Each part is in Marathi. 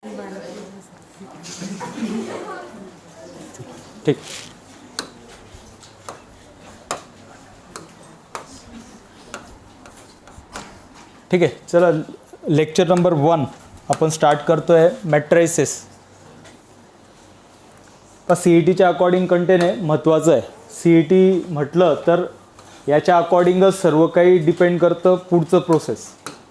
ठीक. ठीक आहे, चला लेक्चर नंबर 1 आपण स्टार्ट करतो आहे मॅट्रायसिस. सी ई टीच्या अकॉर्डिंग कंटेन आहे, महत्त्वाचं आहे. सी ई टी म्हटलं तर याच्या अकॉर्डिंगच सर्व काही डिपेंड करतं. पुढचं प्रोसेस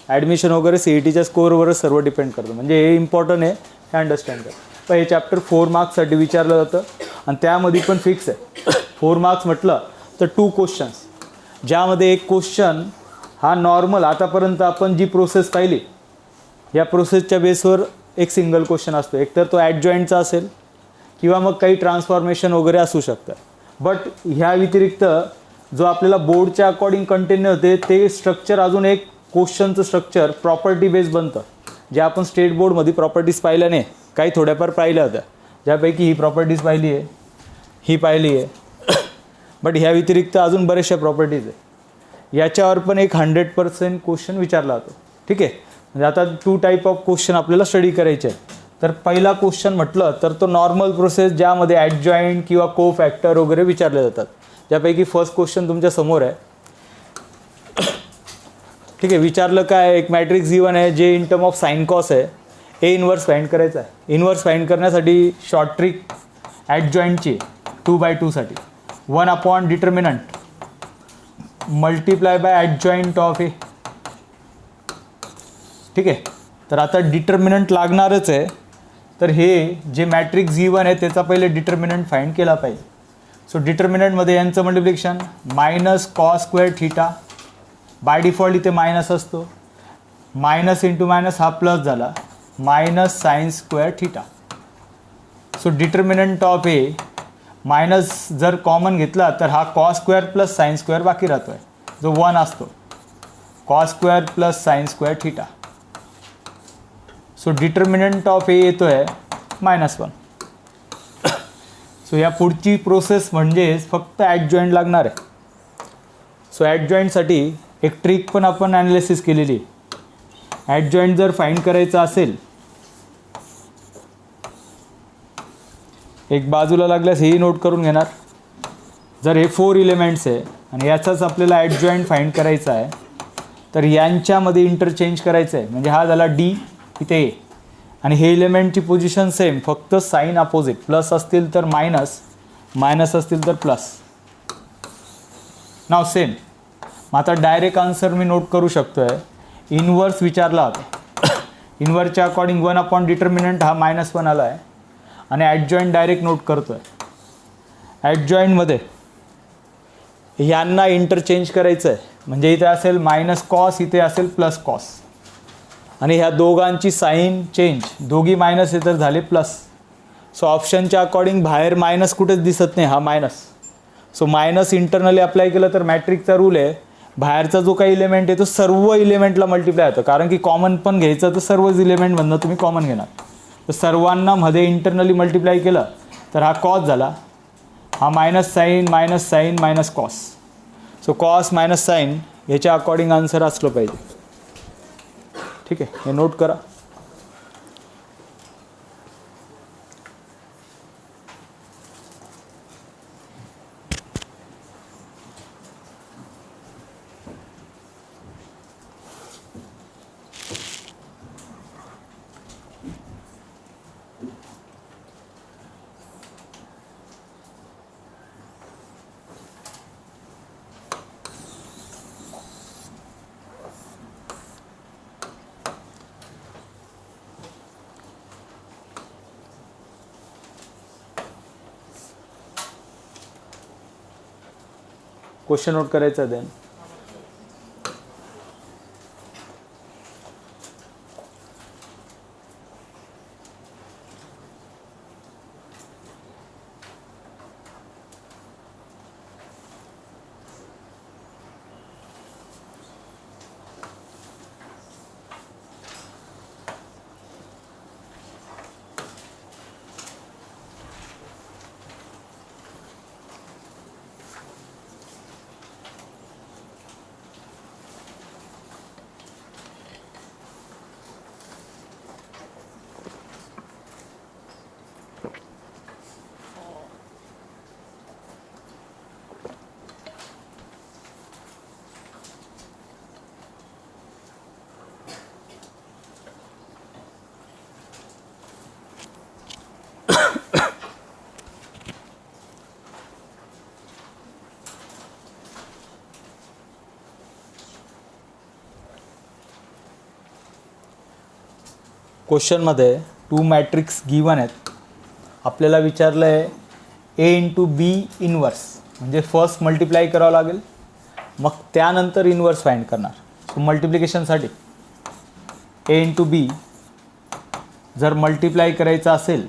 ॲडमिशन वगैरे सी ई टीच्या स्कोअरवरच सर्व डिपेंड करतं. म्हणजे हे इम्पॉर्टंट आहे, हे अंडरस्टँड कर. पण हे चॅप्टर 4 मार्क्ससाठी विचारलं जातं आणि त्यामध्ये पण फिक्स आहे 4 मार्क्स म्हटलं तर 2 क्वेश्चन्स, ज्यामध्ये एक क्वेश्चन हा नॉर्मल आतापर्यंत आपण जी प्रोसेस पाहिली या प्रोसेसच्या बेसवर एक सिंगल क्वेश्चन असतो. एकतर तो ॲडजॉईंटचा असेल किंवा मग काही ट्रान्सफॉर्मेशन वगैरे असू शकतं. बट ह्या व्यतिरिक्त जो आपल्याला बोर्डच्या अकॉर्डिंग कंटेन होते ते स्ट्रक्चर, अजून एक क्वेश्चनचं स्ट्रक्चर प्रॉपर्टी बेस बनतं, जे आपण स्टेट बोर्डमध्ये प्रॉपर्टीज पाहिल्या नाही, काही थोड्याफार पाहिल्या होत्या, ज्यापैकी ही प्रॉपर्टीज पाहिली आहे, ही पाहिली आहे. बट ह्या व्यतिरिक्त अजून बऱ्याचशा प्रॉपर्टीज आहे. याच्यावर पण एक 100% क्वेश्चन विचारला जातो. ठीक आहे, म्हणजे आता 2 टाईप ऑफ क्वेश्चन आपल्याला स्टडी करायचे आहेत. तर पहिला क्वेश्चन म्हटलं तर तो नॉर्मल प्रोसेस, ज्यामध्ये ॲडजॉईंट किंवा को फॅक्टर वगैरे विचारले जातात. ज्यापैकी फर्स्ट क्वेश्चन तुमच्या समोर आहे. ठीक आहे, विचारलं काय, एक मॅट्रिक्स गिवन आहे जे in term of sine cos आहे. ए इन्व्हर्स फाइंड करायचा आहे. इन्व्हर्स फाइंड करण्यासाठी शॉर्ट ट्रिक ॲडजॉईंटची 2/2 साठी 1 determinant multiply by adjoint of A. ठीक आहे, तर आता डिटर्मिनंट लागणारच आहे. तर हे जे मॅट्रिक्स गिवन आहे त्याचा पहिले डिटर्मिनंट फाइंड केला पाहिजे. सो डिटर्मिनंटमध्ये यांचं multiplication minus cos square theta, by default इथे मायनस असतो, मायनस इंटू मायनस हा प्लस झाला, minus sine square theta. So determinant of A minus जर कॉमन घेतला तर हा cos square plus sine square बाकी राहतो आहे, जो 1 असतो. Cos square plus sine square theta. So determinant of A येतो आहे -1. सो या पुढची प्रोसेस म्हणजे फक्त ॲडजॉईंट लागणार आहे. सो ॲडजॉईंटसाठी एक ट्रिक पण आपण ॲनालिसिस केलेली आहे. ॲडजॉईंट जर फाइंड करायचं असेल, एक बाजूला लागल्यास हेही नोट करून घेणार. जर हे 4 एलिमेंट्स आहे आणि याचाच आपल्याला ॲडजॉईंट फाइंड करायचा आहे, तर यांच्यामध्ये इंटरचेंज करायचं आहे. म्हणजे हा झाला डी, इथे ए, आणि हे एलिमेंटची पोझिशन सेम, फक्त साईन अपोजिट. प्लस असतील तर मायनस, मायनस असतील तर प्लस. नाव सेम. मग आता डायरेक्ट आन्सर मी नोट करू शकतो आहे. इन्व्हर्स विचारला होता. इन्व्हर्सच्या अकॉर्डिंग 1 डिटर्मिनंट हा -1 आला आहे आणि ॲडजॉईंट डायरेक्ट नोट करतो आहे. ॲडजॉईंटमध्ये यांना इंटरचेंज करायचं आहे. म्हणजे इथे असेल मायनस कॉस, इथे असेल प्लस कॉस, आणि ह्या दोघांची साईन चेंज, दोघी मायनस हे तर झाले प्लस. सो ऑप्शनच्या अकॉर्डिंग बाहेर मायनस कुठेच दिसत नाही, हा minus. So minus internally apply केलं तर मॅट्रिकचा रूल आहे, बाहेरचा जो काही इलेमेंट आहे तो सर्व इलेमेंटला मल्टिप्लाय होतं. कारण की कॉमन पण घ्यायचं तर सर्वच इलेमेंटमधनं तुम्ही कॉमन घेणार. तर सर्वांना मध्ये इंटरनली मल्टिप्लाय केलं तर हा कॉस झाला, हा minus sine minus cos. So cos minus sine याच्या अकॉर्डिंग आन्सर असलं पाहिजे. ठीक आहे, हे नोट करा. क्वेश्चन नोट करायचा देन. क्वेश्चनमध्ये 2 मॅट्रिक्स गिवन आहेत. आपल्याला विचारलं आहे ए इंटू बी इनवर्स, म्हणजे फर्स्ट मल्टिप्लाय करावं लागेल, मग त्यानंतर इनवर्स फाइंड करणार. सो मल्टिप्लिकेशनसाठी ए इंटू बी जर मल्टिप्लाय करायचं असेल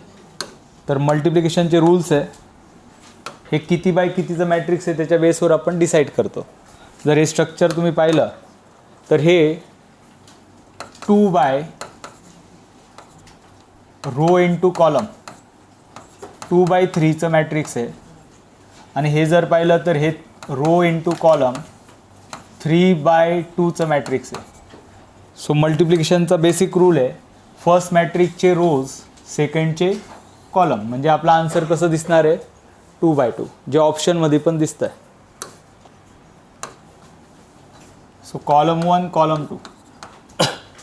तर मल्टिप्लिकेशनचे रूल्स आहे, हे किती बाय कितीचं मॅट्रिक्स आहे त्याच्या बेसवर आपण डिसाईड करतो. जर हे स्ट्रक्चर तुम्ही पाहिलं तर हे 2 बाय रो इंटू कॉलम 2/3चं मॅट्रिक्स आहे, आणि हे जर पाहिलं तर हे रो इंटू कॉलम 3/2चं मॅट्रिक्स आहे. सो मल्टिप्लिकेशनचा बेसिक रूल आहे फर्स्ट मॅट्रिक्सचे रोज सेकंडचे कॉलम, म्हणजे आपला आन्सर कसं दिसणार आहे 2/2, जे ऑप्शनमध्ये पण दिसतं आहे. सो कॉलम 1 कॉलम 2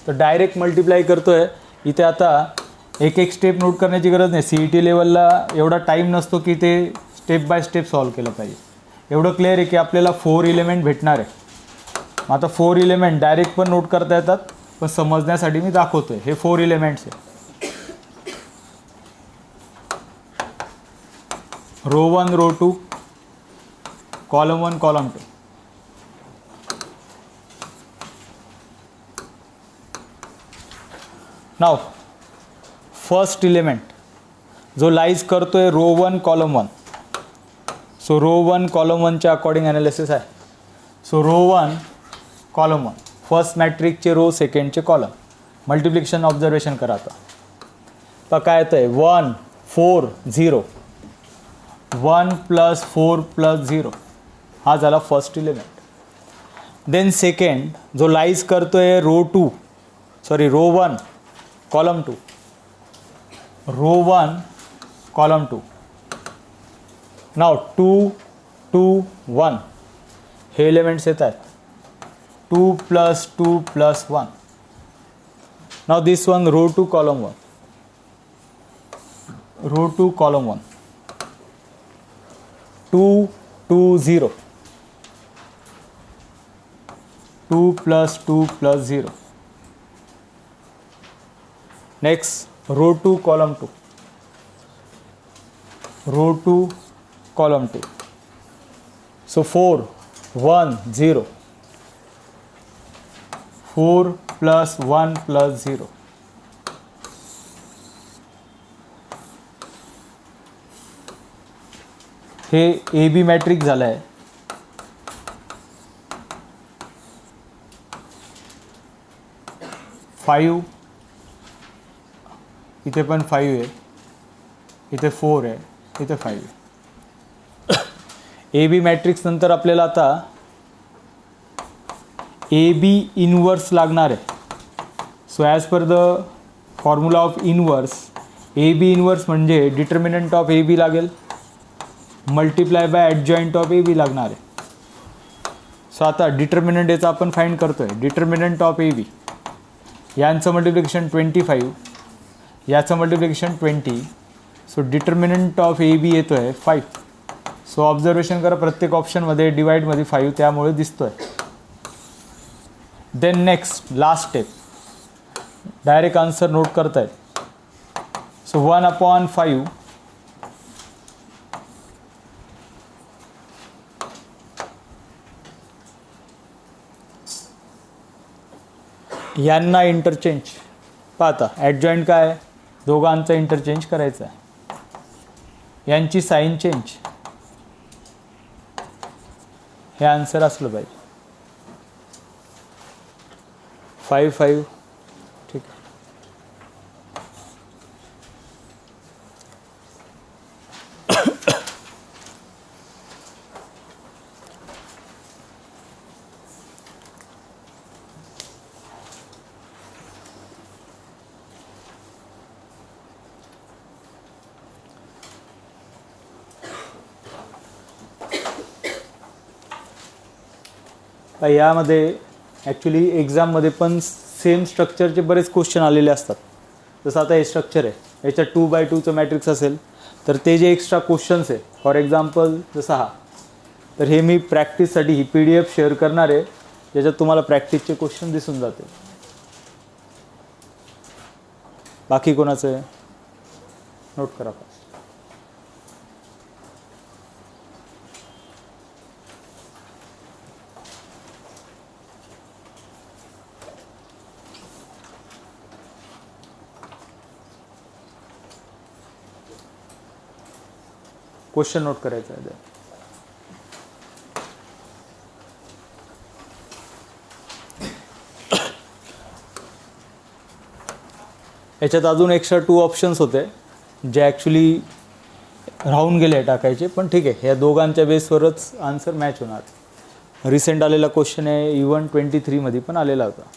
तर डायरेक्ट मल्टिप्लाय करतो आहे. इथे आता एक एक स्टेप नोट करण्याची गरज नाही. CET लेवलला एवढा टाईम नसतो की ते स्टेप बाय स्टेप सॉल्व केलं पाहिजे. एवढं क्लिअर आहे की आपल्याला 4 इलेमेंट भेटणार आहे. मग आता 4 इलेमेंट डायरेक्ट पण नोट करता येतात, पण समजण्यासाठी मी दाखवतो आहे. हे 4 इलेमेंट्स आहे. Row 1 row 2 column 1 column 2. Now first element जो लाईज करतोय row 1 column 1. So row 1 column 1च्या अकॉर्डिंग ॲनालिसिस आहे. सो रो 1 कॉलम 1 फर्स्ट मॅट्रिकचे रो सेकंडचे कॉलम. मल्टिप्लिकेशन ऑब्झर्वेशन करा. आता काय येतं आहे 1 4 0 1 + 4 + 0 हा झाला फर्स्ट इलेमेंट. देन सेकंड जो लाईज करतोय रो 1 कॉलम 2 रो 1 कॉलम 2. नाव 2 2 1 हे एलिमेंट्स येत आहेत. 2 + 2 + 1. Now this one row 2 column 1 row 2 column 1 2 2 0 2 + 2 + 0. Next row 2 column 2 row 2 column 2. So 4 1 0 4 + 1 + 0. हे ए बी मॅट्रिक्स झालं आहे. फाईव्ह इथे पण 5 आहे, इथे 4 आहे, इथे 5 आहे. ए बी मॅट्रिक्स नंतर आपल्याला आता ए बी इनवर्स लागणार आहे. So as per the formula of inverse A B inverse म्हणजे डिटर्मिनंट ऑफ ए बी लागेल multiply by adjoint of A B लागणार आहे. सो आता डिटर्मिनंट याचा आपण फाइंड करतो आहे. डिटर्मिनंट ऑफ ए बी यांचं मल्टिप्लिकेशन 25, याचं multiplication 20. So determinant of A B येतो आहे 5. सो ऑब्झर्वेशन करा प्रत्येक ऑप्शनमध्ये डिवाइडमध्ये 5 त्यामुळे दिसतो आहे. Then next last step direct answer note करतायत. सो 1/5 यांना इंटरचेंज पाहता. ॲडजॉइंट काय आहे दोघांचं इंटरचेंज करायचं आहे. यांची साईन चेंज हे आन्सर असलं पाहिजे. 5 5 ठीक आहे. यामध्ये ॲक्च्युली एक्झाममध्ये पण सेम स्ट्रक्चरचे बरेच क्वेश्चन आलेले असतात. जसं आता हे स्ट्रक्चर आहे, याच्यात 2/2चं मॅट्रिक्स असेल तर ते जे एक्स्ट्रा क्वेश्चन्स आहे फॉर एक्झाम्पल जसा हा, तर हे मी प्रॅक्टिससाठी ही PDF शेअर करणार आहे ज्याच्यात तुम्हाला प्रॅक्टिसचे क्वेश्चन दिसून जाते. बाकी कोणाचं आहे? नोट करा. क्वेश्चन नोट करायचा आहे. याच्यात अजून एक्स्ट्रा 2 ऑप्शन्स होते जे ॲक्च्युली राहून गेले टाकायचे, पण ठीक आहे, ह्या दोघांच्या बेसवरच आन्सर मॅच होणार. रिसेंट आलेला क्वेश्चन आहे, इव्हन 23 मध्ये पण आलेला होता.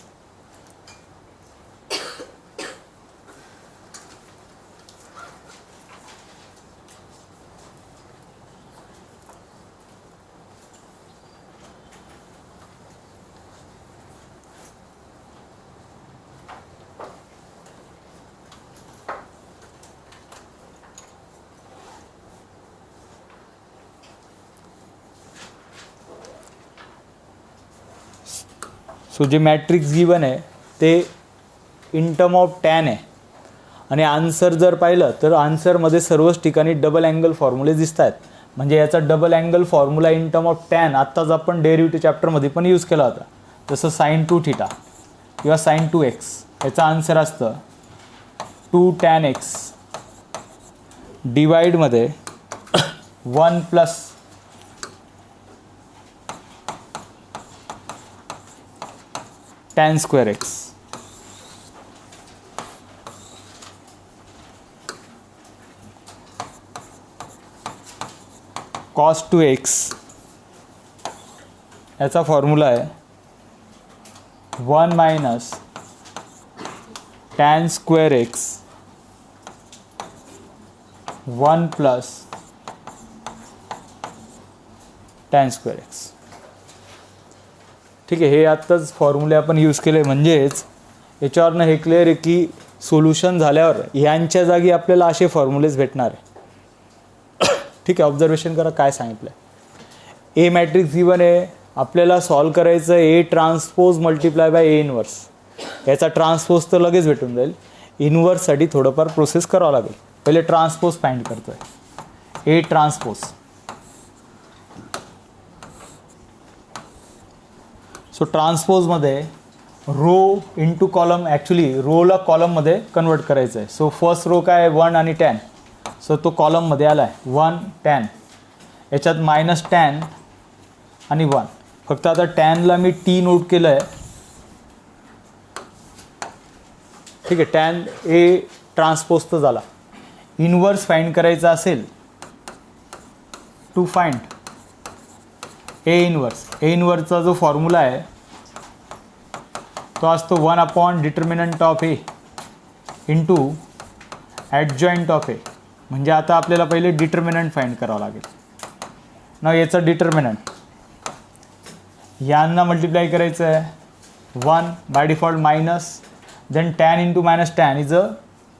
सो जे मॅट्रिक्स गिवन आहे ते इन टर्म ऑफ टॅन आहे आणि आन्सर जर पाहिलं तर आन्सरमध्ये सर्वच ठिकाणी डबल अँगल फॉर्म्युले दिसत आहेत. म्हणजे याचा double angle formula in term of tan आत्ताच आपण डेरिव्हेटिव्ह चॅप्टरमध्ये पण यूज केला होता. जसं sin 2θ किंवा sin 2x, याचा आन्सर असतं 2 tan x डिवाइडमध्ये 1 plus tan square x. cos 2x याचा फॉर्म्युला आहे 1 minus tan square x 1 plus tan square x. ठीक आहे, हे आत्ताच फॉर्म्युले आपण यूज केले, म्हणजेच याच्यावरनं हे क्लिअर आहे की सोल्युशन झाल्यावर ह्यांच्या जागी आपल्याला असे फॉर्म्युलेज भेटणार आहे. ठीक आहे, ऑब्झर्वेशन करा काय सांगितलं आहे. ए मॅट्रिक्स गिवन आहे, आपल्याला सॉल्व करायचं आहे A transpose multiply by A inverse. याचा ट्रान्सपोज तर लगेच भेटून जाईल, इनवर्ससाठी थोडंफार प्रोसेस करावं लागेल. पहिले ट्रान्सपोज फाइंड करतो आहे, ए ट्रान्सपोज. सो ट्रान्सपोजमध्ये रो इंटू कॉलम, ॲक्च्युली रोला कॉलममध्ये कन्वर्ट करायचं आहे. सो फर्स्ट रो काय आहे 1 आणि 10, सो तो कॉलममध्ये आला आहे 1 10. याच्यात मायनस टॅन आणि 1. फक्त आता टॅनला मी टी नोट केलं आहे. ठीक आहे, टॅन ए ट्रान्सपोज तर झाला. इनवर्स फाइंड करायचा असेल, to find A inverse. A इनवर्सचा जो फॉर्म्युला आहे तो असतो 1 upon determinant of A into adjoint of A. म्हणजे आता आपल्याला पहिले डिटर्मिनंट फाइंड करावं लागेल ना. याचं डिटर्मिनंट यांना मल्टिप्लाय करायचं आहे 1 by default minus, then tan into minus tan is a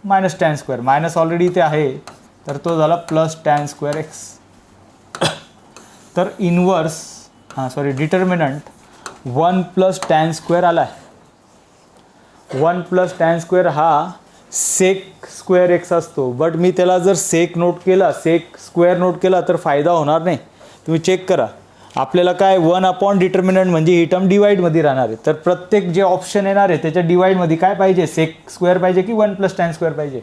minus tan square. Minus already इथे आहे तर तो झाला प्लस टॅन स्क्वेअर एक्स. तर inverse determinant 1 plus tan square आला आहे. 1 प्लस टॅन स्क्वेअर हा सेक स्क्वेअर एक्स असतो, बट मी त्याला जर सेक नोट केला, सेक स्क्वेअर नोट केला तर फायदा होणार नाही. तुम्ही चेक करा, आपल्याला काय 1 अपॉन डिटर्मिनंट म्हणजे ही टर्म डिवाइडमध्ये राहणार आहे. तर प्रत्येक जे ऑप्शन येणार आहे त्याच्या डिवाइडमध्ये काय पाहिजे, सेक स्क्वेअर पाहिजे की 1 प्लस टॅन स्क्वेअर पाहिजे.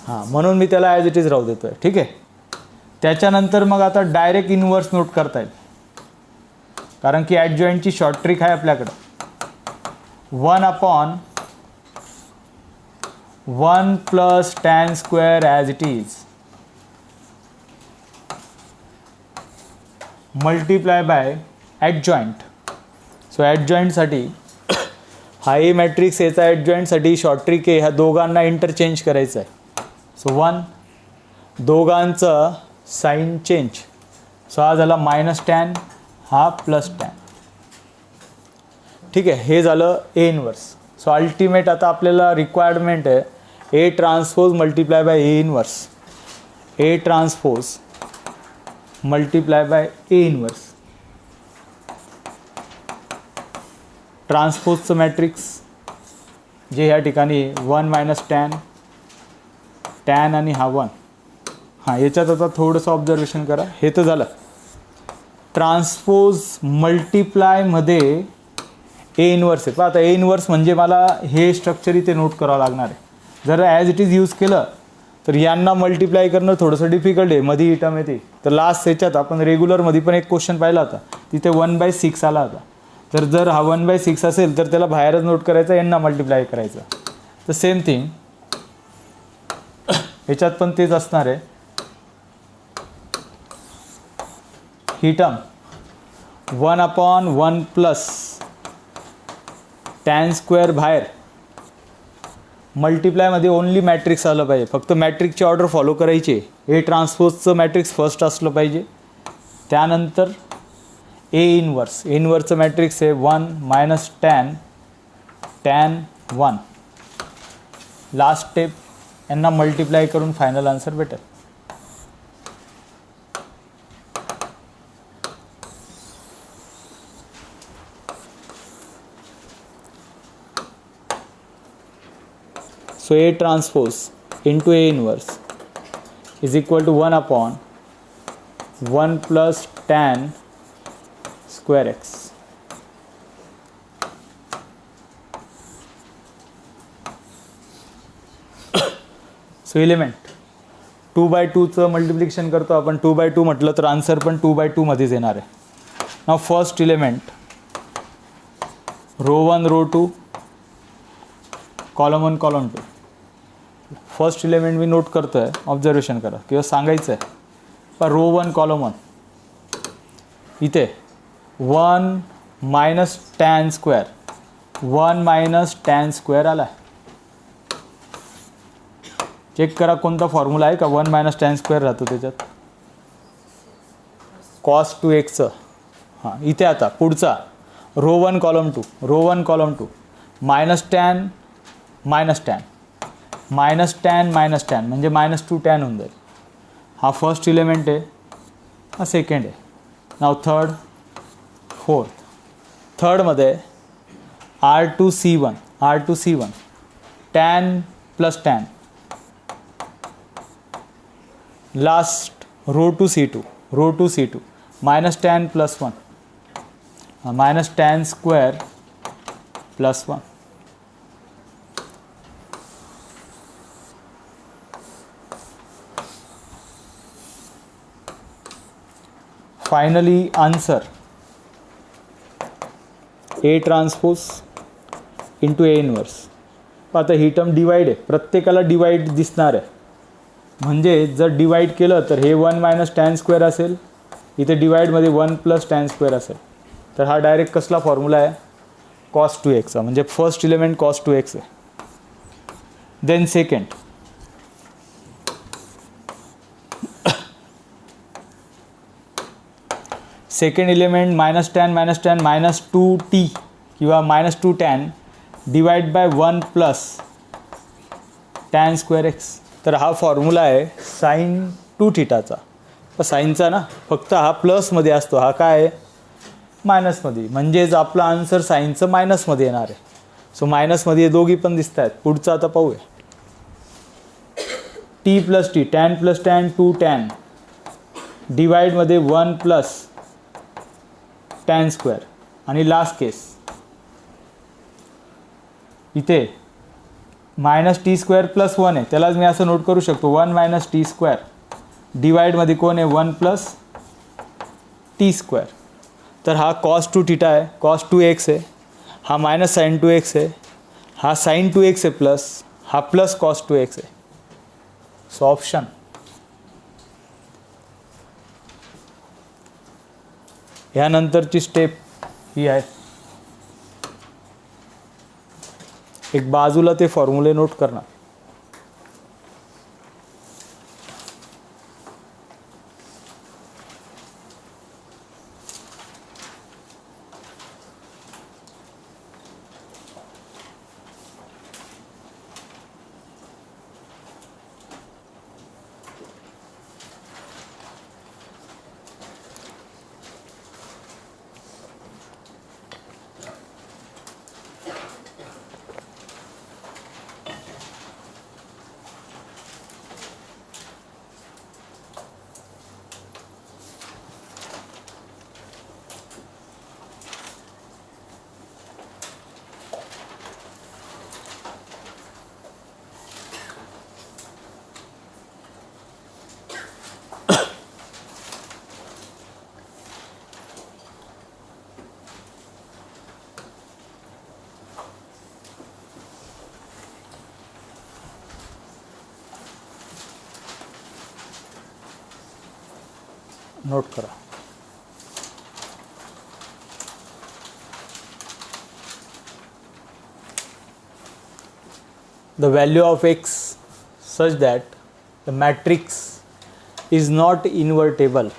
हां, म्हणून मी त्याला ॲज इट इज राहू देतो आहे. ठीक आहे, त्याच्यानंतर मग आता डायरेक्ट इनवर्स नोट करता येईल, कारण की ॲडजॉइंटची शॉर्ट ट्रिक आहे आपल्याकडं. 1 upon 1 plus tan square as it is multiply by adjoint. So ॲडजॉइंटसाठी हा ए मॅट्रिक्स, याचा ॲडजॉइंटसाठी शॉर्ट ट्रिक आहे, ह्या दोघांना इंटरचेंज करायचं आहे. सो 1 दोघांचं साईन चेंज. सो हा झाला मायनस टॅन, हा प्लस टॅन. ठीक आहे, हे झालं ए इनवर्स. सो अल्टिमेट आता आपल्याला रिक्वायरमेंट आहे A transpose multiply by A inverse. A transpose multiply by A inverse. ट्रान्सपोजचं मॅट्रिक्स जे ह्या ठिकाणी 1 मायनस टॅन टॅन आणि हा 1. हां, याच्यात आता थोडंसं ऑब्झर्वेशन करा. हे तर झालं. ट्रान्सपोज मल्टिप्लायमध्ये ए इनवर्स आहे. पहा आता ए इनवर्स म्हणजे मला हे स्ट्रक्चर इथे नोट करावं लागणार आहे. जर ॲज इट इज यूज केलं तर यांना मल्टिप्लाय करणं थोडंसं डिफिकल्ट आहे. मध्ये ही टर्म येते. तर लास्ट याच्यात आपण रेग्युलरमध्ये पण एक क्वेश्चन पाहिला होता, तिथे 1/6 आला होता. तर जर हा 1/6 असेल तर त्याला बाहेरच नोट करायचा, यांना मल्टिप्लाय करायचं. तर सेम थिंग याच्यात पण तेच असणार आहे. ही टर्म 1/1 प्लस टॅन स्क्वेअर बाहेर, मल्टिप्लायमध्ये ओनली मॅट्रिक्स आलं पाहिजे. फक्त मॅट्रिक्सची ऑर्डर फॉलो करायची. ए ट्रान्सपोजचं मॅट्रिक्स फर्स्ट असलं पाहिजे, त्यानंतर ए इनवर्स. ए इनवर्सचं मॅट्रिक्स आहे 1 मायनस टॅन 1. लास्ट स्टेप, यांना मल्टिप्लाय करून फायनल आन्सर भेटेल. So A transpose into A inverse is equal to 1/1 plus tan square x. So element 2/2चं मल्टिप्लिकेशन करतो आपण. 2/2 म्हटलं तर आन्सर पण 2/2 मध्येच येणार आहे. Now first element row 1 row 2 column 1 column 2. First element मी नोट करतो आहे, ऑब्झर्वेशन करा किंवा सांगायचं आहे. पण रो 1 कॉलम 1 इथे 1 minus tan square, 1 minus tan square आला आहे. चेक करा कोणता फॉर्म्युला आहे का 1 मायनस टॅन स्क्वेअर राहतो त्याच्यात. Cos 2x. हां, इथे आता पुढचा row 1 column 2, row 1 column 2 minus tan म्हणजे -2 टॅन होऊन जाईल. हा फर्स्ट इलेमेंट आहे, हा सेकंड आहे. Now third, fourth. थर्डमध्ये R2C1 tan plus tan. Last row 2 C2 minus tan plus 1 minus tan square plus 1. Finally answer A transpose into A inverse. आता ही टर्म डिवाइड आहे, प्रत्येकाला डिवाइड दिसणार आहे. म्हणजे जर डिवाइड केलं तर हे 1 मायनस टॅन स्क्वेअर असेल, इथे डिवाइडमध्ये 1 प्लस टॅन स्क्वेअर असेल. तर हा डायरेक्ट कसला फॉर्म्युला आहे, कॉस 2x. म्हणजे फर्स्ट इलेमेंट कॉस 2x आहे. देन सेकंड इलेमेंट -2t किंवा -2 tan divide by 1 plus tan square x. तर हा फॉर्म्युला आहे साईन 2 थीटाचा. साईनचा ना फक्त हा प्लसमध्ये असतो, हा काय आहे मायनसमध्ये. म्हणजेच आपला आन्सर साईनचं मायनसमध्ये येणार आहे. सो मायनसमध्ये दोघी पण दिसत आहेत. पुढचं आता पाहूया. t plus T, tan plus tan 2 tan डिवाइडमध्ये 1 प्लस टॅन स्क्वेअर. आणि लास्ट केस इथे -t स्क्वेअर प्लस 1 आहे, त्यालाच मी असं नोट करू शकतो 1 मायनस टी स्क्वेअर डिवाइडमध्ये कोण आहे 1 प्लस टी स्क्वेअर. तर हा कॉस 2 थीटा आहे, कॉस 2x आहे. हा मायनस साईन 2x आहे, हा साईन 2x आहे प्लस, हा प्लस कॉस 2x आहे. सो ऑप्शन ह्यानंतरची स्टेप ही आहे. एक बाजूला ते फॉर्म्युले नोट करणार. नोट करा. The value of x such that the matrix is not invertible.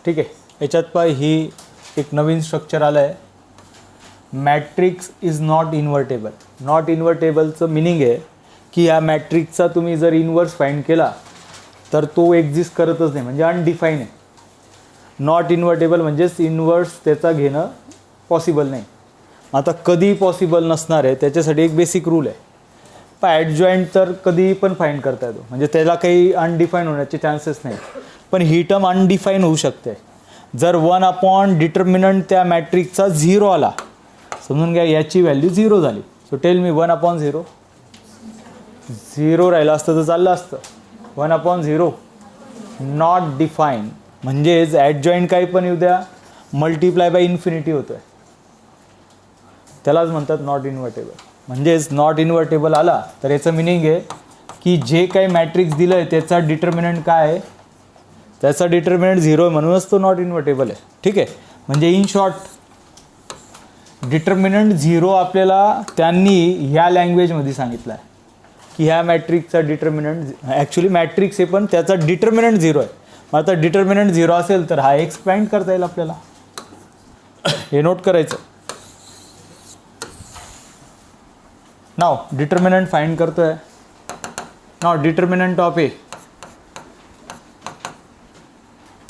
ठीक आहे. याच्यात पहा ही एक नवीन स्ट्रक्चर आलं आहे. Matrix is not invertible. Not इन्व्हर्टेबलचं मिनिंग आहे की या मॅट्रिक्सचा तुम्ही जर इन्व्हर्स फाइंड केला तर तो एक्झिस्ट करतच नाही, म्हणजे अनडिफाईन आहे. नॉट इन्व्हर्टेबल म्हणजेच इन्व्हर्स त्याचा घेणं पॉसिबल नाही. आता कधी पॉसिबल नसणार आहे त्याच्यासाठी एक बेसिक रूल आहे. पण ॲडजॉईंट तर कधीही पण फाइंड करता येतो, म्हणजे त्याला काही अनडिफाईन होण्याचे चान्सेस नाही. पण ही टर्म अनडिफाईन होऊ शकते जर 1 डिटर्मिनंट त्या मॅट्रिक्सचा 0 आला. समजून घ्या याची व्हॅल्यू 0 झाली. So tell me 1/0. 0 राहिलं असतं तर चाललं असतं. 1/0 नॉट डिफाईन म्हणजेच ॲडजॉईंट काही पण येऊ द्या, मल्टिप्लाय बाय इन्फिनिटी होतो आहे, त्यालाच म्हणतात नॉट इन्व्हर्टेबल. म्हणजेच नॉट इन्व्हर्टेबल आला तर याचं मिनिंग आहे की जे काही मॅट्रिक्स दिलं आहे त्याचा डिटर्मिनंट काय आहे, त्याचा डिटर्मिनंट 0 आहे, म्हणूनच तो नॉट इन्व्हर्टेबल आहे. ठीक आहे. म्हणजे इन शॉर्ट डिटर्मिनंट 0 आपल्याला त्यांनी ह्या लँग्वेजमध्ये सांगितलं आहे की ह्या मॅट्रिक्सचा डिटर्मिनंट ॲक्च्युली मॅट्रिक्स आहे पण त्याचा डिटर्मिनंट 0 आहे. मग आता डिटर्मिनंट 0 असेल तर हा एक्स फाइंड करता येईल आपल्याला. हे नोट करायचं. नाव डिटर्मिनंट फाइंड करतोय. Now determinant of A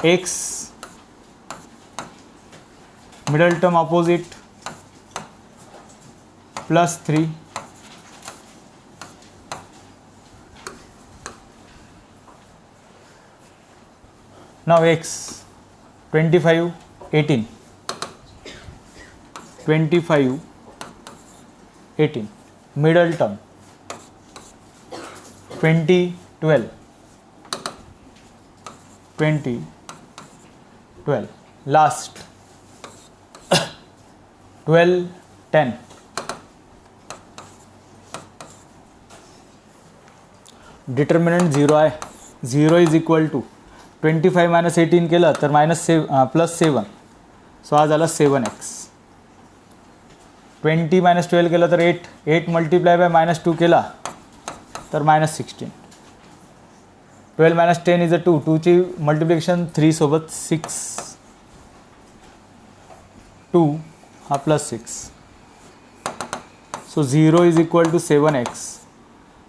X middle term opposite +3 now x 25 18 25 18 middle term 20 12 20 12 last 12 10 determinant 0 आहे. 0 इज इक्वल टू 25 - 18 केलं तर +7, सो हा झाला 7x. 20 - 12 केलं तर 8 मल्टिप्लाय बाय -2 केला तर -16. 12 - 10 इज 2. 2ची मल्टिप्लिकेशन 3 सोबत 6 2 हा +6. So 0 is equal to 7x.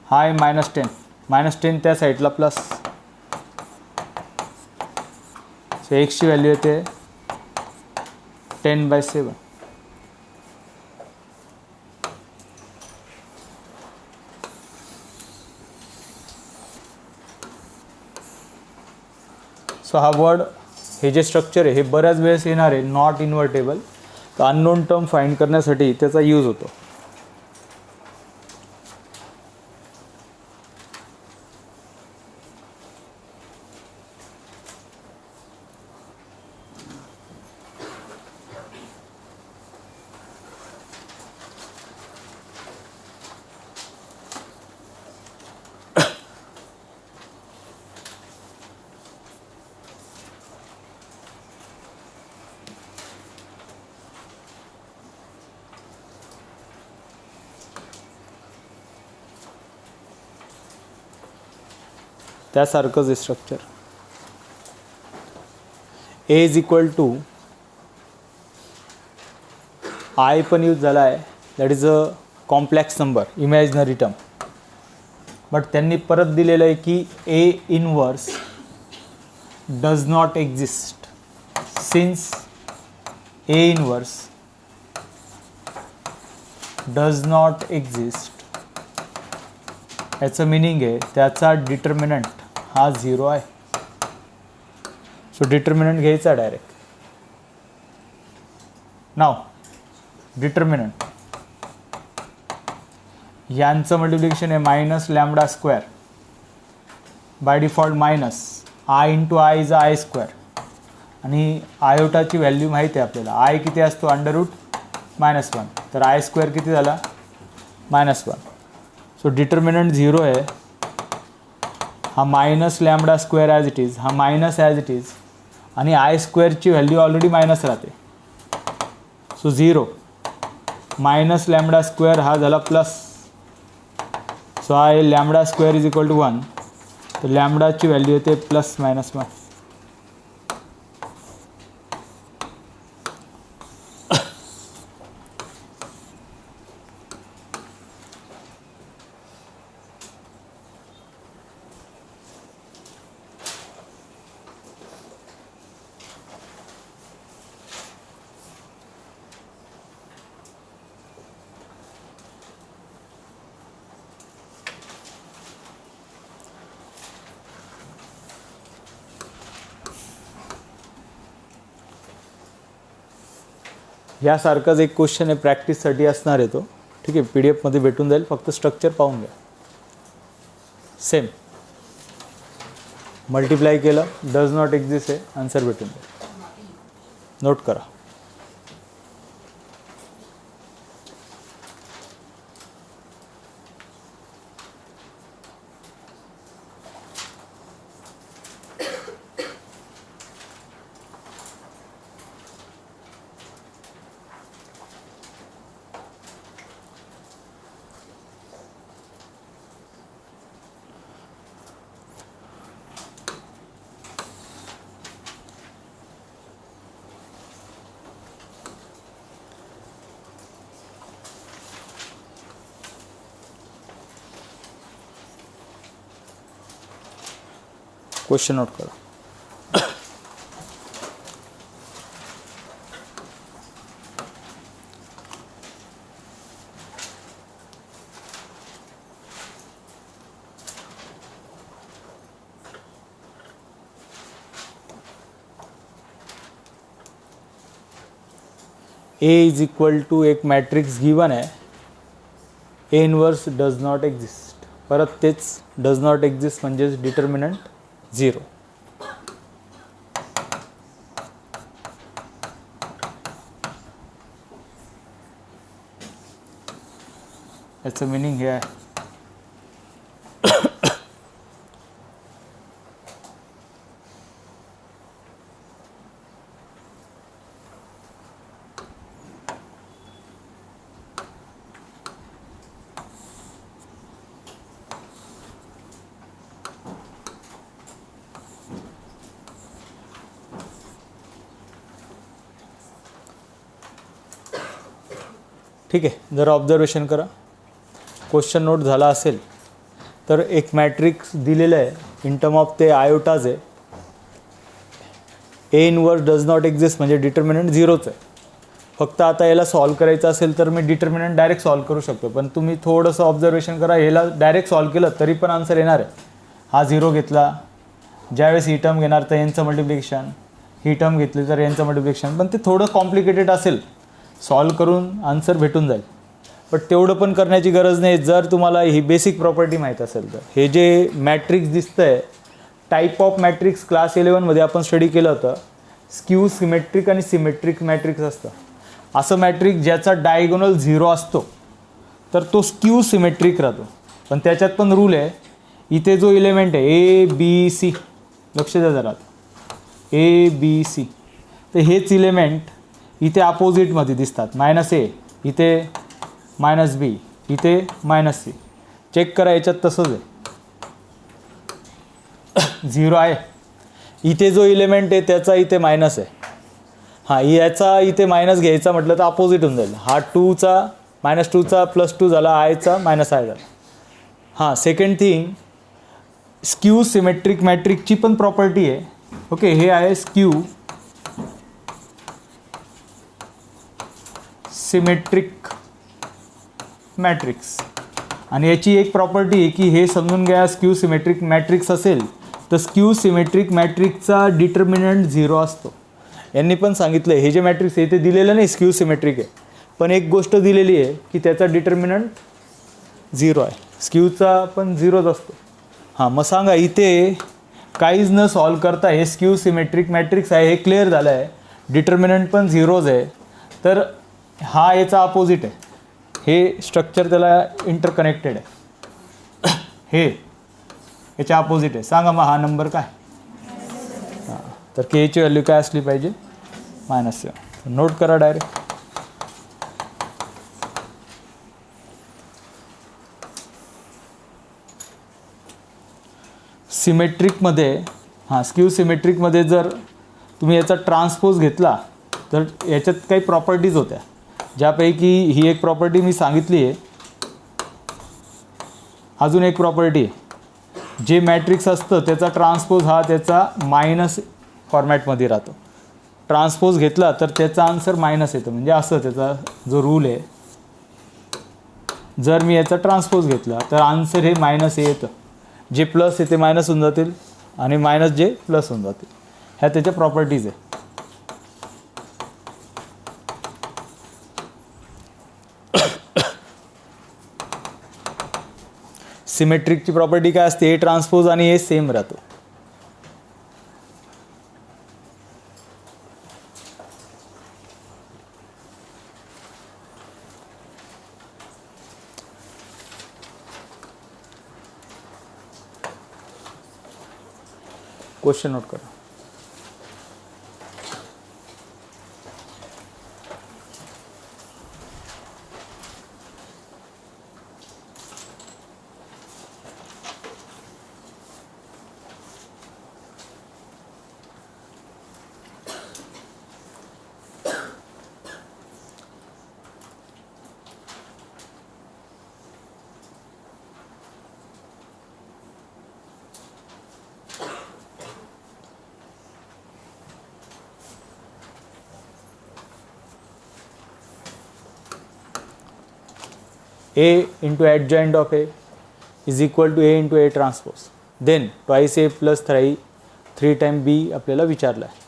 हा आहे -10. -10 त्या साईडला प्लस. सो एक्सची व्हॅल्यू येते 10/7. सो हा वर्ड हे जे स्ट्रक्चर आहे हे बऱ्याच वेळेस येणार आहे नॉट इन्व्हर्टेबल. तर अननोन टर्म फाइंड करण्यासाठी त्याचा यूज होतो. त्यासारखंच आहे structure. A is equal to I पण यूज झाला आहे. That is a complex number, imaginary term. But त्यांनी परत दिलेलं आहे की A inverse does not exist since A inverse does not exist. याचं मिनिंग आहे त्याचा डिटर्मिनंट हा 0 आहे. सो डिटर्मिनंट घ्यायचा डायरेक्ट. नाव डिटर्मिनंट यांचं मल्टिप्लिकेशन आहे minus lambda square by default minus I into I is I square आणि आयोटाची व्हॅल्यू माहिती आहे आपल्याला. आय किती असतो √-1 तर आय स्क्वेअर किती झाला -1. सो डिटर्मिनंट 0 आहे. हा minus lambda square as it is हा मायनस ॲज इट इज आणि आय स्क्वेअरची व्हॅल्यू ऑलरेडी मायनस राहते. सो 0 मायनस लॅम्बडा स्क्वेअर हा झाला plus. So I lambda square is equal to 1 तर लॅम्बडाची व्हॅल्यू येते +-1. यासारखाच एक क्वेश्चन आहे प्रॅक्टिससाठी असणार आहे तो. ठीक आहे PDF मध्ये भेटून जाईल. फक्त स्ट्रक्चर पाहून घ्या. सेम मल्टिप्लाय केलं डज नॉट एक्झिस्ट आहे आन्सर भेटून जाईल. नोट करा. क्वेश्चन नोट करा. ए इज इक्वल टू एक मॅट्रिक्स गिवन आहे. ए इनवर्स डज नॉट एक्झिस्ट. परत तेच डज नॉट एक्झिस्ट म्हणजेच डिटर्मिनंट 0. याचं मिनिंग हे आहे ठीक आहे. जरा ऑब्झर्वेशन करा. क्वेश्चन नोट झाला असेल तर एक मॅट्रिक्स दिलेलं आहे इन टर्म ऑफ ते आयोटाज आहे. ए इनवर्स डज नॉट एक्झिस्ट म्हणजे डिटर्मिनंट 0च आहे. फक्त आता याला सॉल्व करायचं असेल तर मी डिटर्मिनंट डायरेक्ट सॉल्व करू शकतो. पण तुम्ही थोडंसं ऑब्झर्वेशन करा. ह्याला डायरेक्ट सॉल्व केलं तरी पण आन्सर येणार आहे. हा 0 घेतला ज्यावेळेस ही टर्म घेणार तर यांचं मल्टिप्लिकेशन, ही टर्म घेतली तर यांचं मल्टिप्लिकेशन. पण ते थोडं कॉम्प्लिकेटेड असेल. सॉल्व करून आन्सर भेटून जाईल. बट तेवढं पण करण्याची गरज नाही जर तुम्हाला ही बेसिक प्रॉपर्टी माहीत असेल तर. हे जे मॅट्रिक्स दिसतं आहे टाईप ऑफ मॅट्रिक्स क्लास 11मध्ये आपण स्टडी केलं होतं. स्क्यू सिमेट्रिक आणि सिमेट्रिक मॅट्रिक्स असतं. असं मॅट्रिक्स ज्याचा डायगोनल 0 असतो तर तो स्क्यू सिमेट्रिक राहतो. पण त्याच्यात पण रूल आहे. इथे जो इलेमेंट आहे ABC लक्ष द्या जरा ABC तर हेच इलेमेंट इथे अपोजिटमध्ये दिसतात. -A इथे -B इथे -C. चेक करा याच्यात तसंच आहे. 0 आहे. इथे जो इलेमेंट आहे त्याचा इथे मायनस आहे. हां याचा इथे मायनस घ्यायचा म्हटलं तर अपोजिट होऊन जाईल. हा -2चा +2 झाला, आयचा -i झाला. हां, सेकंड थिंग, स्क्यू सिमेट्रिक मॅट्रिक्सची पण प्रॉपर्टी आहे. ओके, हे आहे स्क्यू सिमेट्रिक मॅट्रिक्स आणि याची एक प्रॉपर्टी आहे की हे समजून घ्या, स्क्यू सिमेट्रिक मॅट्रिक्स असेल तर स्क्यू सिमेट्रिक मॅट्रिक्सचा डिटर्मिनंट 0 असतो. यांनी पण सांगितलं हे जे मॅट्रिक्स आहे ते दिलेलं नाही स्क्यू सिमेट्रिक आहे, पण एक गोष्ट दिलेली आहे की त्याचा डिटर्मिनंट 0 आहे. स्क्यूचा पण 0च असतो. हां, मग सांगा इथे काहीच न सॉल्व करता हे स्क्यू सिमेट्रिक मॅट्रिक्स आहे, हे क्लिअर झालं आहे, डिटर्मिनंट पण 0च आहे, तर हा याचा अपोजिट आहे. हे स्ट्रक्चर त्याला इंटरकनेक्टेड आहे, हे याच्या अपोजिट आहे. सांगा मग हा नंबर काय? हां, तर के ची व्हॅल्यू काय असली पाहिजे? -7. नोट करा डायरेक्ट. सिमेट्रिकमध्ये स्क्यू सिमेट्रिकमध्ये जर तुम्ही याचा ट्रान्सपोज घेतला तर याच्यात काही प्रॉपर्टीज होत्या, ज्यापैकी ही एक प्रॉपर्टी मी सांगितली आहे. अजून एक प्रॉपर्टी आहे, जे मॅट्रिक्स असतं त्याचा ट्रान्सपोज हा त्याचा मायनस फॉर्मॅटमध्ये राहतो. ट्रान्सपोज घेतला तर त्याचा आन्सर मायनस येतं, म्हणजे असं त्याचा जो रूल आहे, जर मी याचा ट्रान्सपोज घेतला तर आन्सर हे मायनस येतं. जे प्लस आहे ते मायनस होऊन जातील आणि मायनस जे प्लस होऊन जातील. ह्या त्याच्या प्रॉपर्टीज आहे. सिमेट्रिकची प्रॉपर्टी काय असते? ए ट्रान्सपोज आणि ए सेम राहतो. क्वेश्चन नोट करा. A into adjoint of A is equal to A into A transpose. Then twice A plus 3 times B आपल्याला विचारलं आहे.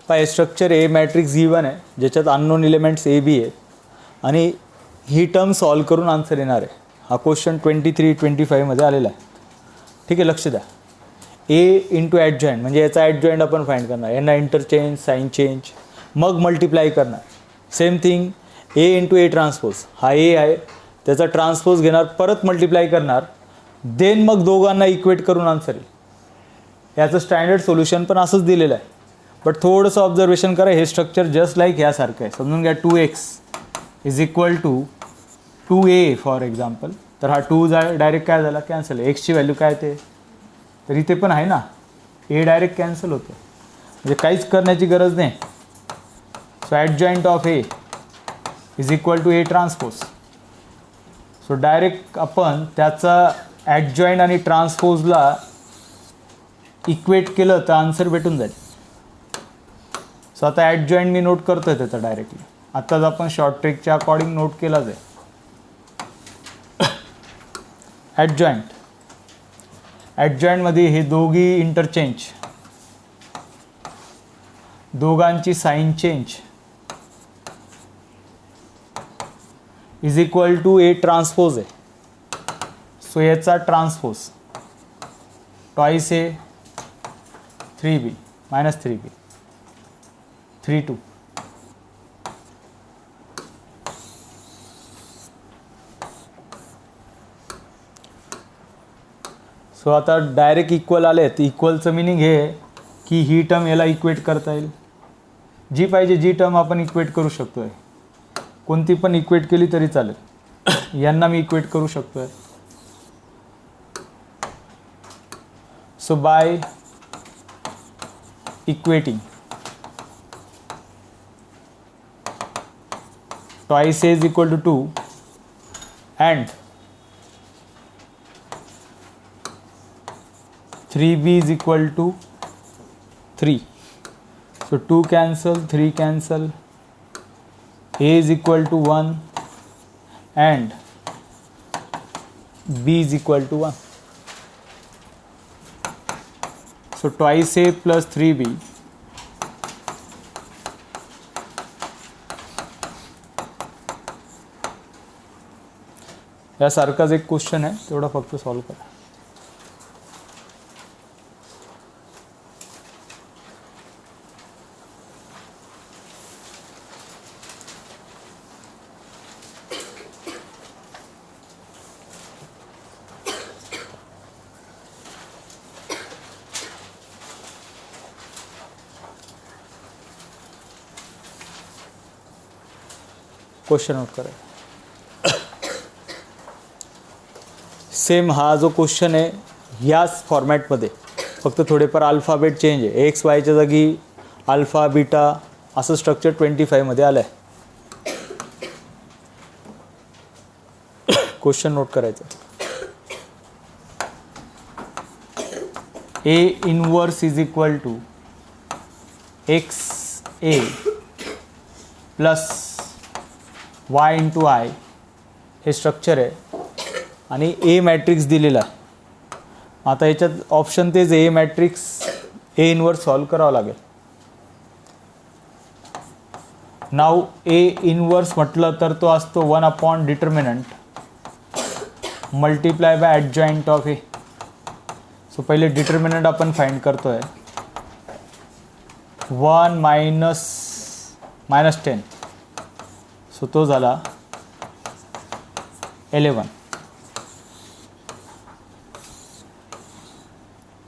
पाय स्ट्रक्चर ए मॅट्रिक्स गिवन आहे, ज्याच्यात अननोन एलिमेंट्स ए बी आहेत आणि ही टर्म सॉल्व करून आन्सर येणार आहे. हा क्वेश्चन 23-25 आलेला आहे. ठीक आहे, लक्ष द्या. ए इंटू ॲडजॉईंट म्हणजे याचा ॲडजॉईंट आपण फाइंड करणार, यांना इंटरचेंज, साईन चेंज, मग मल्टिप्लाय करणार. सेम थिंग ए इंटू ए ट्रान्सपोज, हा ए आहे त्याचा ट्रान्सपोज घेणार, परत मल्टिप्लाय करणार, देन मग दोघांना इक्वेट करून आन्सर येईल. याचं स्टँडर्ड सोल्युशन पण असंच दिलेलं आहे. बट थोडंसं ऑब्झर्वेशन करा, हे स्ट्रक्चर जस्ट लाईक ह्यासारखं आहे. समजून घ्या 2x is equal to 2a for example. तर हा 2 डायरेक्ट काय झाला? कॅन्सल. एक्सची व्हॅल्यू काय ते? तर इथे पण आहे ना, ए डायरेक्ट कॅन्सल होतं, म्हणजे काहीच करण्याची गरज नाही. So adjoint of A is equal to A transpose. So direct आपण त्याचा ॲडजॉईंट आणि ट्रान्सपोजला इक्वेट केलं तर आन्सर भेटून जाईल. सो आता ॲडजॉईंट मी नोट करतो आहे त्याचा डायरेक्टली. आत्ताच आपण शॉर्ट ट्रिकच्या अकॉर्डिंग नोट केलाच आहे. ॲडजॉईंटमध्ये हे दोघी इंटरचेंज, दोघांची sign change is equal to A transpose आहे. सो याचा transpose twice A 3b minus 3b 3-2. So आता डायरेक्ट इक्वल आले आहेत. इक्वलचं मिनिंग हे आहे की ही टर्म याला इक्वेट करता येईल. जी पाहिजे जी टर्म आपण इक्वेट करू शकतो आहे. कोणती पण इक्वेट केली तरी चालेल. यांना मी इक्वेट करू शकतो आहे. So by equating twice a is equal to 2 and 3b is equal to 3. So 2 cancel, 3 cancel, a is equal to 1 and b is equal to 1. So twice a plus 3b यासारखाच एक क्वेश्चन आहे, तेवढा फक्त सॉल्व करा. क्वेश्चन नोट करा. सेम हा जो क्वेश्चन आहे याच फॉर्मॅटमध्ये, फक्त थोडेफार अल्फाबेट चेंज आहे. एक्स वायच्या जागी अल्फा बीटा असं स्ट्रक्चर 25मध्ये आलं आहे. क्वेश्चन नोट करायचं. A inverse is equal to X A plus Y into I हे स्ट्रक्चर आहे आणि ए मॅट्रिक्स दिलेला आहे. आता याच्यात ऑप्शन तेच A matrix A inverse solve करावं लागेल. नाव ए इनवर्स म्हटलं तर तो असतो 1 determinant multiply by adjoint of A. So पहिले डिटर्मिनंट आपण फाइंड करतो आहे. 1 मायनस 10. सो तो झाला 11.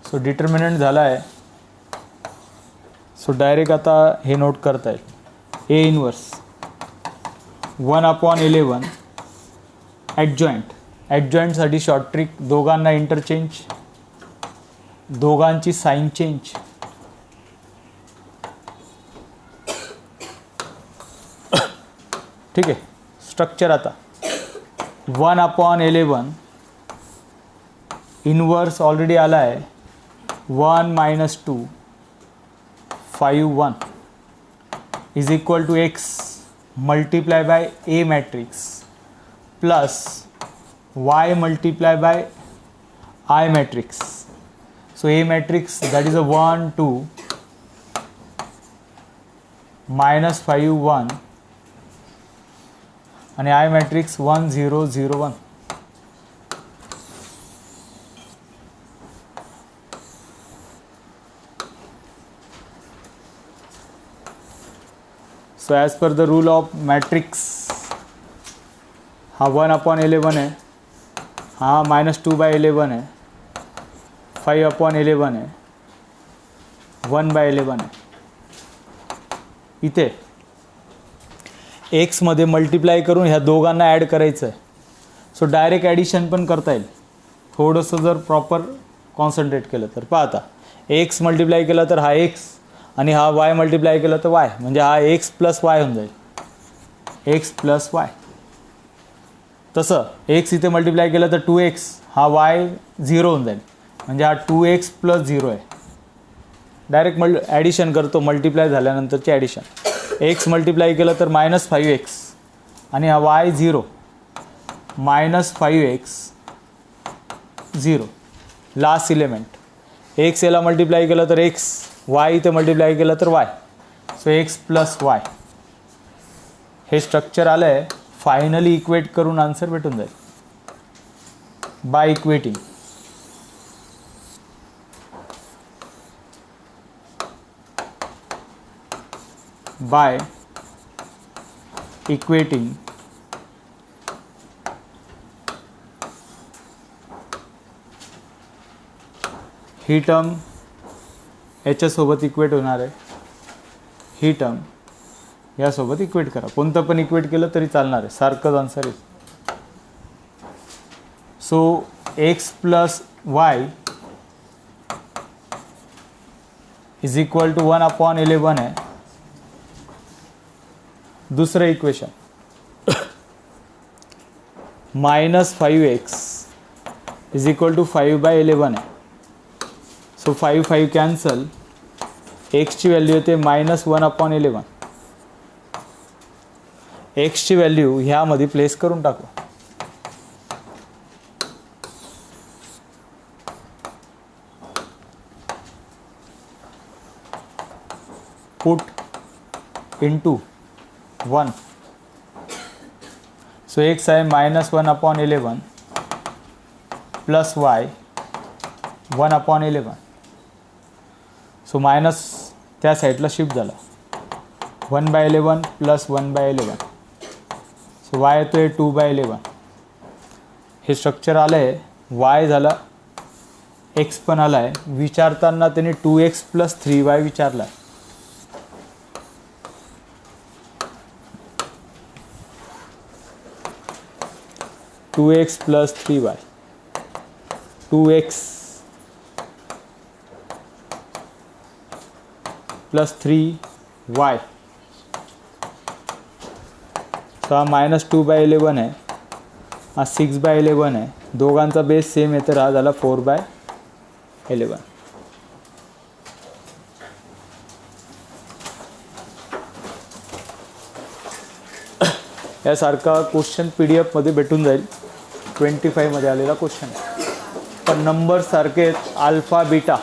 सो डिटर्मिनंट झाला आहे. सो डायरेक्ट आता हे नोट करता येईल. A inverse 1/11 ॲडजॉइंट. ॲडजॉइंटसाठी शॉर्ट ट्रिक, दोघांना इंटरचेंज, दोघांची साईन चेंज. ठीक आहे. स्ट्रक्चर आता 1/11 इनवर्स ऑलरेडी आला आहे. 1 - 2 5 1 is equal to x multiply by a matrix plus y multiply by I matrix. So a matrix that is a 1 2 -5 1 and I matrix 1 0 0 1. So as per the rule of matrix, हा 1/11 आहे, हा -2/11 आहे, 5/11 आहे, 1/11 आहे. इथे एक्समध्ये मल्टिप्लाय करून ह्या दोघांना ॲड करायचं आहे. सो डायरेक्ट ॲडिशन पण करता येईल थोडंसं जर प्रॉपर कॉन्सन्ट्रेट केलं तर. पहा आता एक्स मल्टिप्लाय केला तर हा एक्स आणि हा वाय मल्टिप्लाय केला तर वाय, म्हणजे हा एक्स प्लस वाय होऊन जाईल. X plus Y. तसं एक्स इथे मल्टिप्लाय केलं तर 2x, हा वाय 0 होऊन जाईल, म्हणजे हा 2x + 0 आहे. डायरेक्ट ॲडिशन करतो मल्टिप्लाय झाल्यानंतरची ॲडिशन. एक्स मल्टिप्लाय केलं तर -5x आणि हा Y 0, -5x 0. Last element x याला मल्टिप्लाय केलं तर एक्स, वाय इथे मल्टिप्लाय केलं तर Y. So X plus Y हे स्ट्रक्चर आलं आहे. फायनली इक्वेट करून आन्सर भेटून जाईल बाय इक्वेटिंग. बाय इक्वेटिंग ही टर्म याच्यासोबत इक्वेट होणार आहे, ही टर्म यासोबत इक्वेट करा. कोणतं पण इक्वेट केलं तरी चालणार आहे, सारखंच आन्सर आहे. So X plus Y is equal to 1/11 आहे. दुसरं equation -5x is equal to 5/11 आहे. सो 5 कॅन्सल, एक्सची व्हॅल्यू येते -1/11. एक्सची व्हॅल्यू ह्यामध्ये प्लेस करून टाकू. Put into 1. सो एक्स आहे -1/11 प्लस वाय 1/11. सो मायनस त्या साईडला शिफ्ट झाला, 1/11 प्लस 1/11. सो वाय येतो आहे 2/11. हे स्ट्रक्चर आलं आहे. वाय झाला, एक्स पण आला आहे. विचारताना त्याने 2x प्लस 3y विचारला आहे. Two X plus 3y, 2x plus 3y. तो हा -2/11 आहे, हा 6/11 आहे. दोघांचा बेस सेम आहे, तर हा झाला 4/11. यासारखा क्वेश्चन PDF मध्ये भेटून जाईल. 25 मध्ये आलेला क्वेश्चन आहे, पण नंबर सारखे आहेत, अल्फा बीटा.